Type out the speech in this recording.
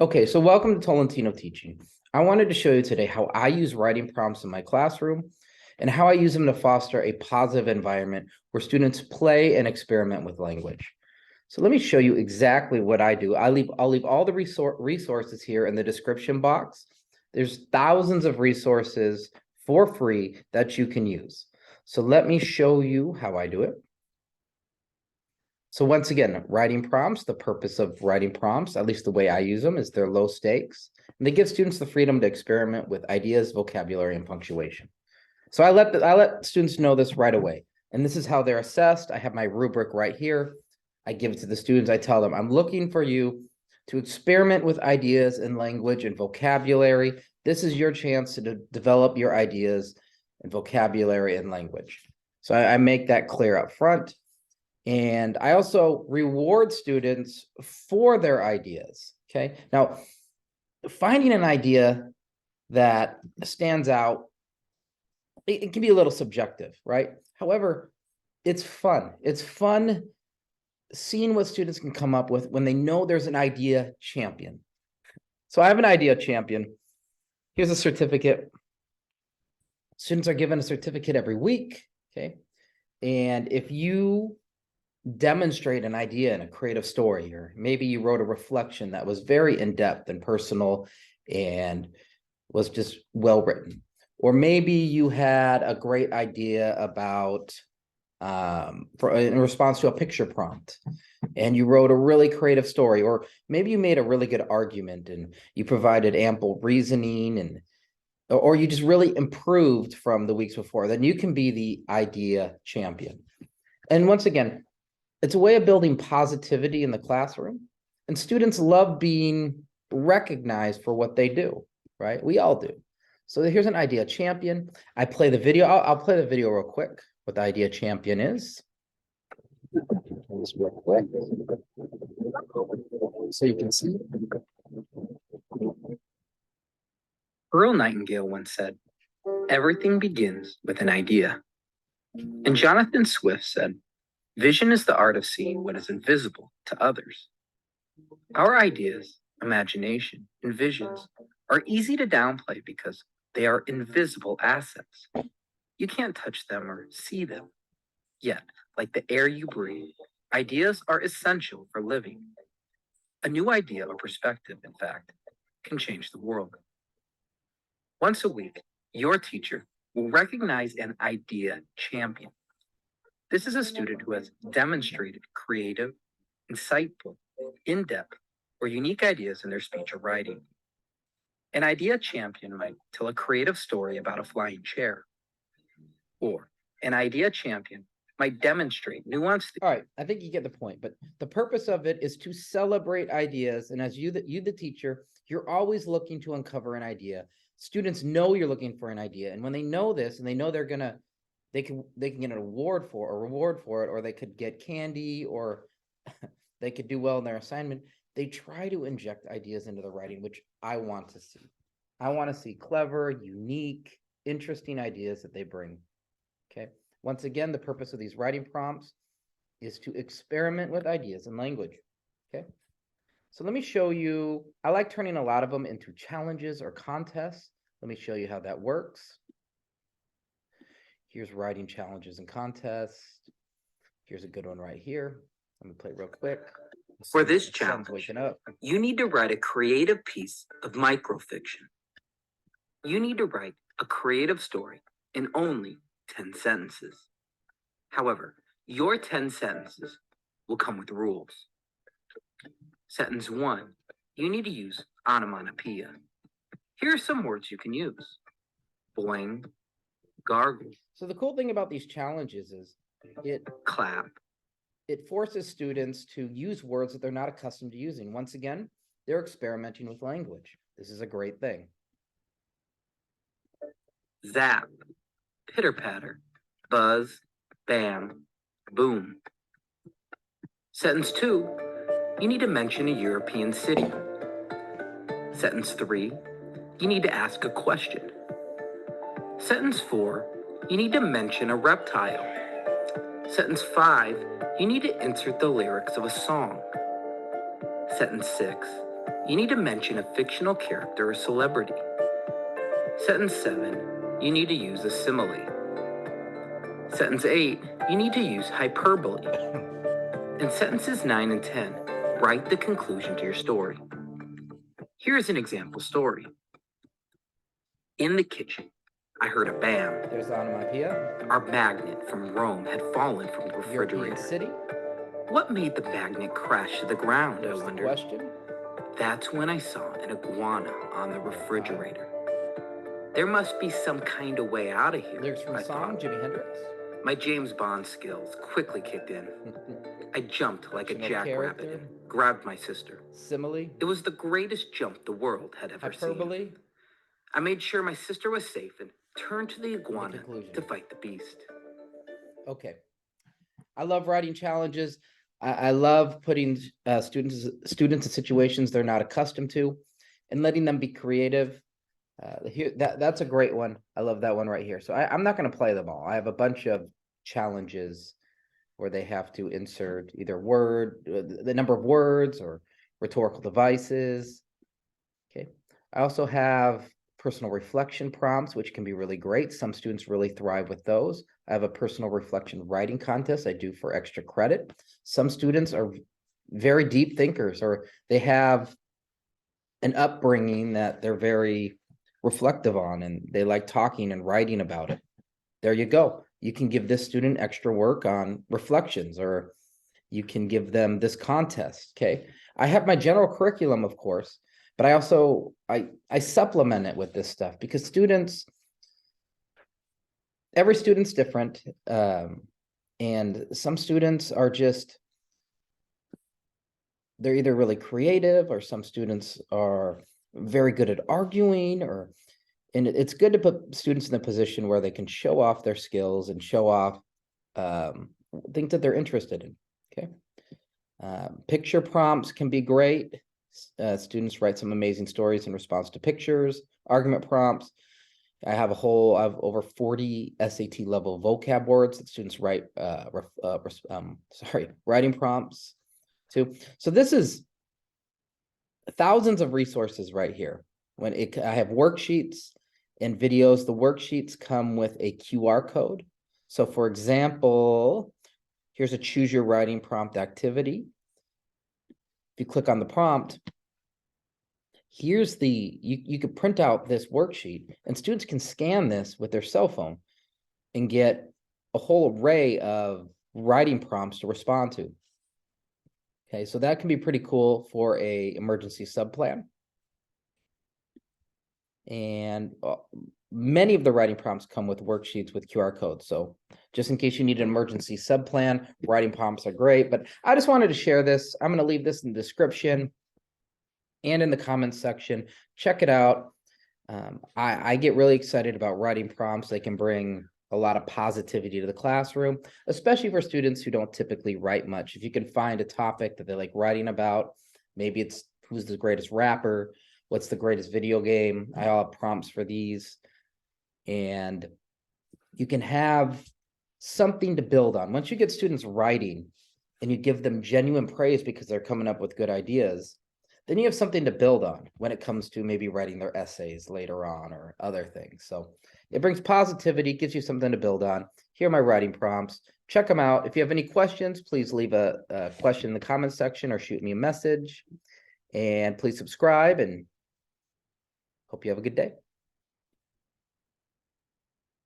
Okay, so welcome to Tolentino Teaching. I wanted to show you today how I use writing prompts in my classroom and how I use them to foster a positive environment where students play and experiment with language. So let me show you exactly what I do. I'll leave all the resources here in the description box. There's thousands of resources for free that you can use. So let me show you how I do it. So once again, writing prompts, the purpose of writing prompts, at least the way I use them, is they're low stakes. And they give students the freedom to experiment with ideas, vocabulary, and punctuation. So I let students know this right away. And this is how they're assessed. I have my rubric right here. I give it to the students. I tell them, I'm looking for you to experiment with ideas and language and vocabulary. This is your chance to develop your ideas and vocabulary and language. So I make that clear up front. And I also reward students for their ideas. Okay. Now, finding an idea that stands out, it can be a little subjective, right? However, it's fun. It's fun seeing what students can come up with when they know there's an idea champion. So I have an idea champion. Here's a certificate. Students are given a certificate every week. Okay. And if you demonstrate an idea in a creative story, or maybe you wrote a reflection that was very in-depth and personal and was just well written, or maybe you had a great idea about in response to a picture prompt and you wrote a really creative story, or maybe you made a really good argument and you provided ample reasoning, and or you just really improved from the weeks before, then you can be the idea champion. And once again, it's a way of building positivity in the classroom, and students love being recognized for what they do, right? We all do. So here's an idea champion. I play the video. I'll play the video real quick. What the idea champion is. Just real quick, so you can see. Earl Nightingale once said, "Everything begins with an idea." And Jonathan Swift said, "Vision is the art of seeing what is invisible to others." Our ideas, imagination, and visions are easy to downplay because they are invisible assets. You can't touch them or see them. Yet, like the air you breathe, ideas are essential for living. A new idea or perspective, in fact, can change the world. Once a week, your teacher will recognize an idea champion. This is a student who has demonstrated creative, insightful, in-depth, or unique ideas in their speech or writing. An idea champion might tell a creative story about a flying chair, or an idea champion might demonstrate nuanced. All right, I think you get the point, but the purpose of it is to celebrate ideas. And as the teacher, you're always looking to uncover an idea. Students know you're looking for an idea, and when they know this, and they know they can get an award for or reward for it, or they could get candy, or they could do well in their assignment. They try to inject ideas into the writing, which I want to see. I want to see clever, unique, interesting ideas that they bring. Okay. Once again, the purpose of these writing prompts is to experiment with ideas and language. Okay. So let me show you. I like turning a lot of them into challenges or contests. Let me show you how that works. Here's writing challenges and contests. Here's a good one right here. Let me play it real quick. For this challenge, you need to write a creative piece of microfiction. You need to write a creative story in only 10 sentences. However, your 10 sentences will come with rules. Sentence 1, you need to use onomatopoeia. Here are some words you can use: boing, gargle. So the cool thing about these challenges is clap. It forces students to use words that they're not accustomed to using. Once again, they're experimenting with language. This is a great thing. Zap, pitter patter, buzz, bam, boom. Sentence 2, you need to mention a European city. Sentence 3, you need to ask a question. Sentence 4, you need to mention a reptile. Sentence 5, you need to insert the lyrics of a song. Sentence 6, you need to mention a fictional character or celebrity. Sentence 7, you need to use a simile. Sentence 8, you need to use hyperbole. In sentences 9 and 10, write the conclusion to your story. Here is an example story. In the kitchen, I heard a bam. There's onomatopoeia. Our magnet from Rome had fallen from the European refrigerator. city. What made the magnet crash to the ground, I There's the wondered. question. That's when I saw an iguana on the refrigerator. There must be some kind of way out of here, Lyrics from I the song, thought. Jimi Hendrix. My James Bond skills quickly kicked in. I jumped like a Fictional jackrabbit character. and grabbed my sister. Simile. It was the greatest jump the world had ever seen. Hyperbole. I made sure my sister was safe and turned to the iguana conclusion. to fight the beast. Okay. I love writing challenges. I love putting students in situations they're not accustomed to and letting them be creative. That's a great one. I love that one right here. So I'm not going to play them all. I have a bunch of challenges where they have to insert either the number of words or rhetorical devices. Okay. I also have personal reflection prompts, which can be really great. Some students really thrive with those. I have a personal reflection writing contest I do for extra credit. Some students are very deep thinkers, or they have an upbringing that they're very reflective on, and they like talking and writing about it. There you go. You can give this student extra work on reflections, or you can give them this contest. Okay. I have my general curriculum, of course, but I also, I supplement it with this stuff because every student's different. And some students are they're either really creative, or some students are very good at arguing, and it's good to put students in a position where they can show off their skills and show off things that they're interested in. Okay. Picture prompts can be great. Students write some amazing stories in response to pictures. Argument prompts. I have over 40 SAT level vocab words that students write, writing prompts to. So this is thousands of resources right here. I have worksheets and videos. The worksheets come with a QR code. So for example, here's a choose your writing prompt activity. If you click on the prompt, here's you could print out this worksheet, and students can scan this with their cell phone and get a whole array of writing prompts to respond to. Okay, so that can be pretty cool for a emergency subplan. And many of the writing prompts come with worksheets with QR codes. So just in case you need an emergency subplan, writing prompts are great. But I just wanted to share this. I'm going to leave this in the description and in the comments section. Check it out. I get really excited about writing prompts. They can bring a lot of positivity to the classroom, especially for students who don't typically write much. If you can find a topic that they like writing about, maybe it's who's the greatest rapper, what's the greatest video game. I all have prompts for these, and you can have something to build on. Once you get students writing and you give them genuine praise because they're coming up with good ideas, then you have something to build on when it comes to maybe writing their essays later on or other things. So it brings positivity, gives you something to build on. Here are my writing prompts. Check them out. If you have any questions, please leave a question in the comment section or shoot me a message. And please subscribe, and hope you have a good day.